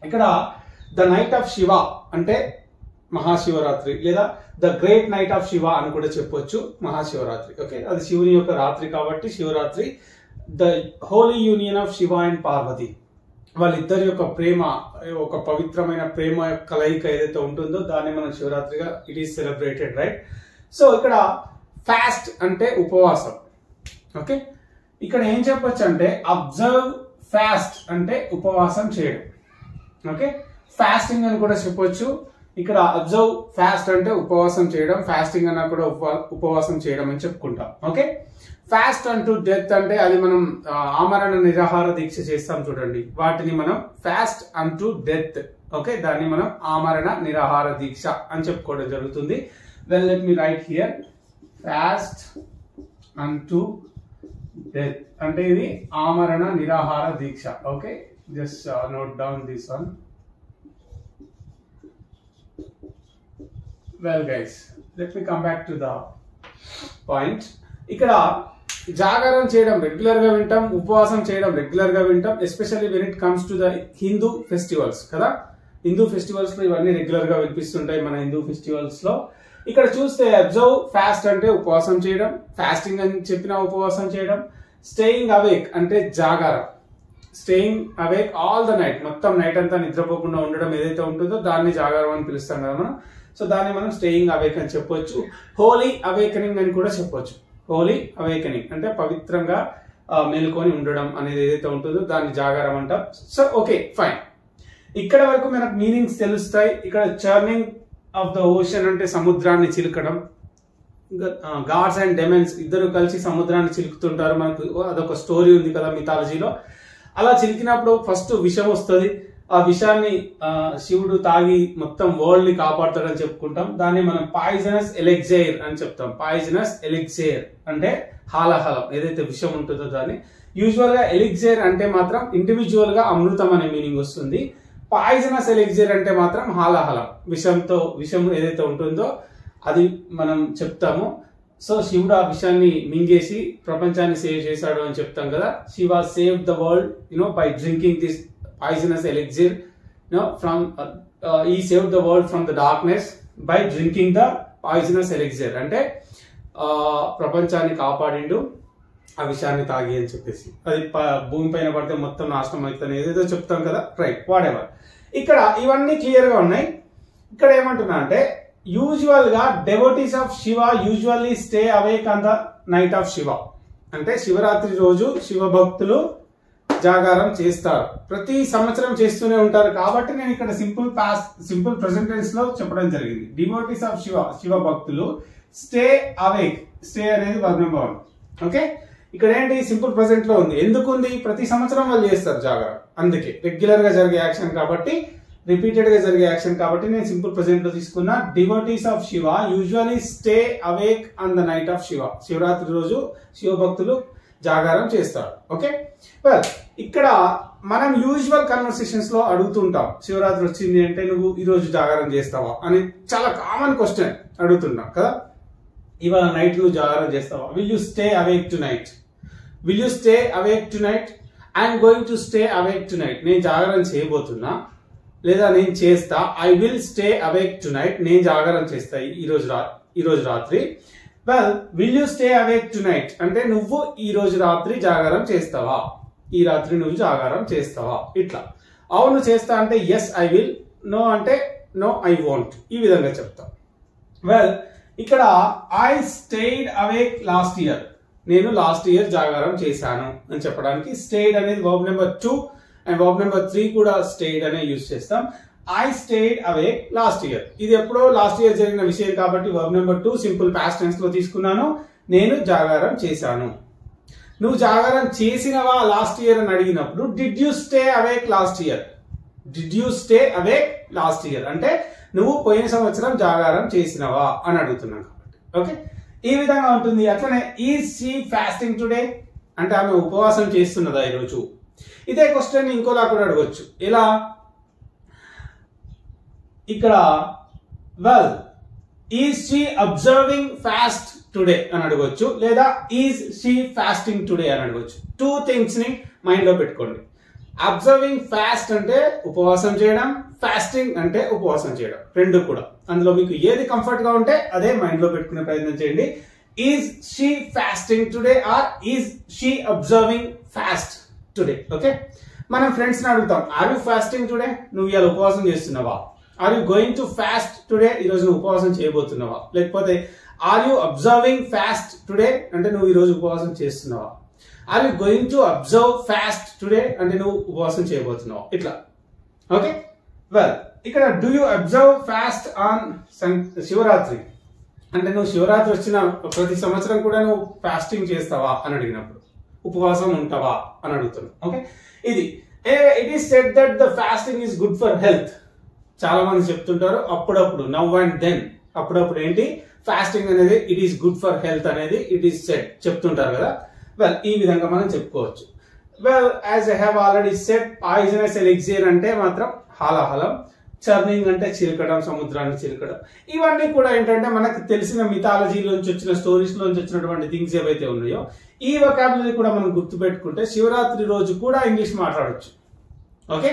ఇక్కడ the knight of Shiva అంటే మహాశివరాత్రి లేదా the great knight of Shiva అని కూడా చెప్పొచ్చు. మహాశివరాత్రి ఓకే, అది శివుని యొక్క రాత్రి కాబట్టి Shivaratri. The holy union of Shiva and Parvati, వాళ్ళిద్దరి యొక్క ప్రేమ, ఒక పవిత్రమైన ప్రేమ కలయిక ఏదైతే ఉంటుందో దాన్ని మనం శివరాత్రిగా it is celebrated, right? So ఇక్కడ ఫాస్ట్ అంటే ఉపవాసం. ఓకే, ఇక్కడ ఏం చెప్పొచ్చు అంటే అబ్జర్వ్ ఫాస్ట్ అంటే ఉపవాసం చేయడం. ఓకే, ఫాస్టింగ్ అని కూడా చెప్పొచ్చు. ఇక్కడ అబ్జర్వ్ ఫాస్ట్ అంటే ఉపవాసం చేయడం, ఫాస్టింగ్ అన్నా కూడా ఉపవాసం చేయడం అని చెప్పుకుంటాం. ఓకే, ఫాస్ట్ అంటూ డెత్ అంటే అది మనం ఆమరణ నిరాహార దీక్ష చేస్తాం చూడండి, వాటిని మనం ఫాస్ట్ అంటూ డెత్. ఓకే, దాన్ని మనం ఆమరణ నిరాహార దీక్ష అని చెప్పుకోవడం జరుగుతుంది. Well let me write here, fast unto death అంటే ఇది ఆమరణ నిరాహార దీక్ష. Okay, just note down this one. Well guys, let me come back to the point. ఇక్కడ జాగరణ చేయడం రెగ్యులర్ గా వింటాం, ఉపవాసం చేయడం రెగ్యులర్ గా వింటాం, especially when it comes to the Hindu festivals కదా. హిందూ ఫెస్టివల్స్ లో ఇవన్నీ రెగ్యులర్ గా వినిపిస్తుంటాయి మన హిందూ ఫెస్టివల్స్ లో. ఇక్కడ చూస్తే అబ్జర్వ్ ఫాస్ట్ అంటే ఉపవాసం చేయడం, ఫాస్టింగ్ అని చెప్పిన ఉపవాసం చేయడం. స్టేయింగ్ అవేక్ అంటే జాగారం, staying awake all the night, మొత్తం నైట్ అంతా నిద్రపోకుండా ఉండడం ఏదైతే ఉంటుందో దాన్ని జాగారం అని పిలుస్తాం కదా మనం. సో దాన్ని మనం స్టేయింగ్ అవేక్ అని చెప్పొచ్చు. హోలీ అవేకనింగ్ అని కూడా చెప్పొచ్చు. హోలీ అవేకనింగ్ అంటే పవిత్రంగా మేలుకొని ఉండడం అనేది ఏదైతే ఉంటుందో దాన్ని జాగారం అంటాం. సో ఓకే ఫైన్, ఇక్కడ వరకు మనకు మీనింగ్స్ తెలుస్తాయి. ఇక్కడ చర్నింగ్ ఆఫ్ ద ఓషన్ అంటే సముద్రాన్ని చిలకడం. గాడ్స్ అండ్ డెమన్స్ ఇద్దరు కలిసి సముద్రాన్ని చిలుకుతుంటారు. మనకు అదొక స్టోరీ ఉంది కదా మిథాలజీలో. అలా చిలికినప్పుడు ఫస్ట్ విషం వస్తుంది, ఆ విషాన్ని శివుడు తాగి మొత్తం వరల్డ్ ని కాపాడుతాడని చెప్పుకుంటాం. దాన్ని మనం పాయిజనస్ ఎలిక్జైర్ అని చెప్తాం. పాయిజనస్ ఎలిక్జైర్ అంటే హాలాహలం, ఏదైతే విషం ఉంటుందో దాన్ని. యూజువల్ గా ఎలిక్జైర్ అంటే మాత్రం ఇండివిజువల్ గా అమృతం అనే మీనింగ్ వస్తుంది. పాయిజనస్ ఎలిక్జైర్ అంటే మాత్రం హాలాహలం, విషం ఏదైతే ఉంటుందో అది మనం చెప్తాము. సో శివుడు ఆ విషయాన్ని మింగేసి ప్రపంచాన్ని సేవ్ చేశాడు అని చెప్తాం కదా. Shiva save the world by drinking this poisonous elixir, he saved the world from the darkness by drinking the poisonous elixir. అంటే ప్రపంచాన్ని కాపాడిండు ఆ విషయాన్ని తాగి అని చెప్పేసి. అది భూమి పైన పడితే మొత్తం నాశనం అవుతుంది ఏదేదో చెప్తాం కదా, రైట్? What ever. ఇక్కడ ఇవన్నీ క్లియర్ గా ఉన్నాయి. ఇక్కడ ఏమంటున్నా అంటే యూజువల్ గా devotees of Shiva usually stay awake on the knight of Shiva. అంటే శివరాత్రి రోజు శివ భక్తులు జాగారం చేస్తారు, ప్రతి సంవత్సరం చేస్తూనే ఉంటారు. కాబట్టి నేను ఇక్కడ సింపుల్ ప్రెసెంట్ టెన్స్ లో చెప్పడం జరిగింది. డివోటీస్ ఆఫ్ శివ భక్తులు స్టే అవేక్. స్టే అనేది వర్బ్ నెంబర్ 1. ఓకే, ఇక్కడ ఏంటి సింపుల్ ప్రెసెంట్ లో ఉంది. ఎందుకుంది? ప్రతి సంవత్సరం వాళ్ళు చేస్తారు జాగారం, అందుకే రెగ్యులర్ గా జరిగే యాక్షన్ కాబట్టి, రిపీటెడ్ గా జరిగే యాక్షన్ కాబట్టి నేను సింపుల్ ప్రెసెంట్ లో తీసుకున్నా. Devotees of Shiva usually stay awake on the knight of Shiva. Shivaratri రోజు శివ భక్తులు జాగారం చేస్తారు. ఓకే, వెల్ ఇక్కడ మనం యూజువల్ కన్వర్సేషన్స్ లో అడుగుతుంటాం, శివరాత్రి వచ్చింది అంటే నువ్వు ఈ రోజు జాగారం చేస్తావా అని చాలా కామన్ క్వశ్చన్ అడుగుతుంటాం కదా. ఇవాళ నైట్ నువ్వు జాగారం చేస్తావా? Will you stay awake to night? Will you stay awake to night? I'm going to stay awake to night. నేను జాగారం చేయబోతున్నా లేదా నేను చేస్తా. I will stay awake to night. నేను జాగారం చేస్తా ఈ రోజు రాత్రి. Well will you stay awake to night అంటే నువ్వు ఈ రోజు రాత్రి జాగారం చేస్తావా? ఈ రాత్రి నువ్వు జాగారం చేస్తావా? ఇట్లా. అవును చేస్తా అంటే ఎస్ ఐ విల్, నో అంటే నో ఐ వాంట్, ఈ విధంగా చెప్తా. వెల్ ఇక్కడ I stayed awake last year. నేను లాస్ట్ ఇయర్ జాగారం చేశాను అని చెప్పడానికి స్టేడ్ అనేది verb number 2 and verb number 3 కూడా స్టేడ్ అనే యూజ్ చేస్తాం. I stayed awake last year. ఇది ఎప్పుడో లాస్ట్ ఇయర్ జరిగిన విషయం కాబట్టి verb number 2 simple past tense లో తీసుకున్నాను. నేను జాగారం చేశాను. నువ్వు జాగారం చేసినవా లాస్ట్ ఇయర్ అని అడిగినప్పుడు did you stay awake last year? Did you stay awake last year అంటే నువ్వు పోయిన సంవత్సరం జాగారం చేసినవా అని అడుగుతున్నాను కాబట్టి. ఓకే, ఈ విధంగా ఉంటుంది. అట్లనే ఈజ్ షీ ఫాస్టింగ్ టుడే అంటే ఆమె ఉపవాసం చేస్తున్నదా ఈరోజు? ఇదే క్వశ్చన్ ఇంకోలా కూడా అడగొచ్చు. ఎలా? ఇక్కడ well is she observing fast today అని అడగొచ్చు, లేదా ఈజ్ షీ ఫాస్టింగ్ టుడే అని అడగొచ్చు. 2 థింగ్స్ ని మైండ్ లో పెట్టుకోండి. అబ్జర్వింగ్ ఫాస్ట్ అంటే ఉపవాసం చేయడం, ఫాస్టింగ్ అంటే ఉపవాసం చేయడం, రెండు కూడా. అందులో మీకు ఏది కంఫర్ట్ గా ఉంటే అదే మైండ్ లో పెట్టుకునే ప్రయత్నం చేయండి. Is she fasting today or is she observing fast today? Okay, మనం ఫ్రెండ్స్ ని అడుగుతాం, ఆర్ యూ ఫాస్టింగ్ టుడే? నువ్వు ఇవాళ ఉపవాసం చేస్తున్నావా? Are you going to fast today? ఈ రోజు నువ్వు ఉపవాసం చేయబోతున్నావా? లేకపోతే are you observing fast today అంటే నువ్వు ఈ రోజు ఉపవాసం చేస్తున్నావా? Are you going to observe fast today అంటే నువ్వు ఉపవాసం చేయబోతున్నావా? ఇట్లా. ఓకే, వెల్ ఇక్కడ do you observe fast on Shivaratri అంటే నువ్వు శివరాత్రి వచ్చిన ప్రతి సంవత్సరం కూడా నువ్వు ఫాస్టింగ్ చేస్తావా అని అడిగినప్పుడు, ఉపవాసం ఉంటావా అని అడుగుతున్నావు. ఓకే, ఇది it is said that the fasting is good for health. చాలా మంది చెప్తుంటారు అప్పుడప్పుడు, నవ్ అండ్ దెన్, అప్పుడప్పుడు ఏంటి ఫాస్టింగ్ అనేది it is good for health అనేది ఇట్ ఈస్ సెడ్ చెప్తుంటారు కదా. వెల్ ఈ విధంగా మనం చెప్పుకోవచ్చు. Well as I have already said, poisonous elixir అంటే మాత్రం హాలాహలం, చర్నింగ్ అంటే చిలకడం, సముద్రాన్ని చిలకడం. ఇవన్నీ కూడా ఏంటంటే మనకు తెలిసిన మిథాలజీలోంచి వచ్చిన స్టోరీస్ లోంచి వచ్చినటువంటి థింగ్స్ ఏవైతే ఉన్నాయో ఈ వొకాబులరీ కూడా మనం గుర్తుపెట్టుకుంటే శివరాత్రి రోజు కూడా ఇంగ్లీష్ మాట్లాడొచ్చు. ఓకే,